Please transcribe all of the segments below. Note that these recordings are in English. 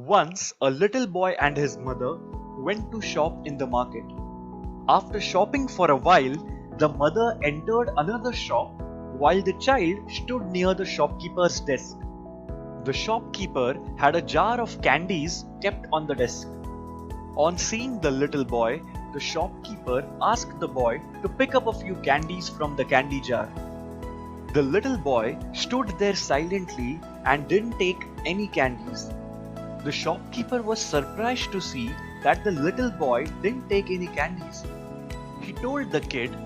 Once a little boy and his mother went to shop in the market. After shopping for a while, the mother entered another shop while the child stood near the shopkeeper's desk. The shopkeeper had a jar of candies kept on the desk. On seeing the little boy, the shopkeeper asked the boy to pick up a few candies from the candy jar. The little boy stood there silently and didn't take any candies. The shopkeeper was surprised to see that the little boy didn't take any candies. He told the kid,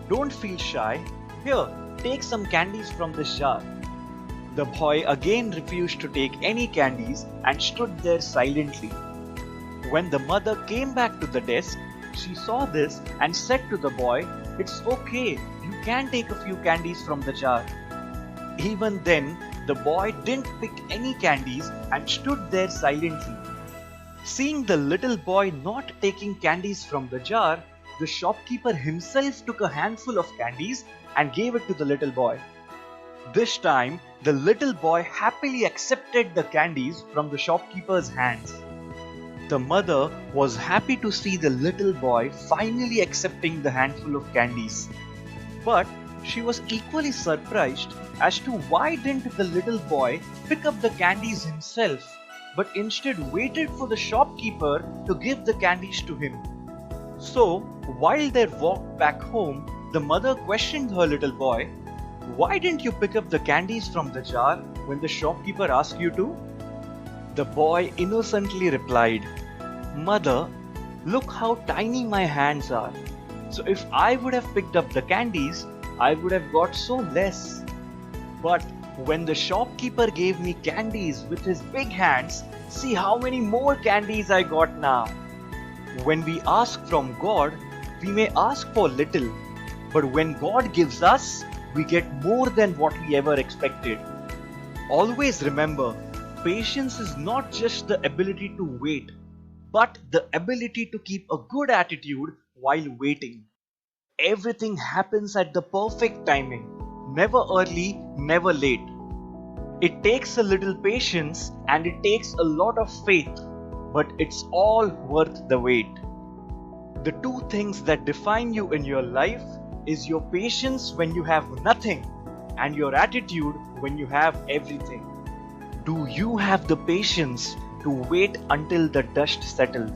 "Don't feel shy. Here, take some candies from this jar." The boy again refused to take any candies and stood there silently. When the mother came back to the desk, she saw this and said to the boy, "It's okay, you can take a few candies from the jar." Even then, the boy didn't pick any candies and stood there silently. Seeing the little boy not taking candies from the jar, the shopkeeper himself took a handful of candies and gave it to the little boy. This time, the little boy happily accepted the candies from the shopkeeper's hands. The mother was happy to see the little boy finally accepting the handful of candies. But she was equally surprised as to why didn't the little boy pick up the candies himself, but instead waited for the shopkeeper to give the candies to him. So, while they walked back home, the mother questioned her little boy, "Why didn't you pick up the candies from the jar when the shopkeeper asked you to?" The boy innocently replied, "Mother, look how tiny my hands are. So if I would have picked up the candies, I would have got so less. But when the shopkeeper gave me candies with his big hands, see how many more candies I got now." When we ask from God, we may ask for little, but when God gives us, we get more than what we ever expected. Always remember, patience is not just the ability to wait, but the ability to keep a good attitude while waiting. Everything happens at the perfect timing, never early, never late. It takes a little patience and it takes a lot of faith, but it's all worth the wait. The two things that define you in your life is your patience when you have nothing and your attitude when you have everything. Do you have the patience to wait until the dust settles?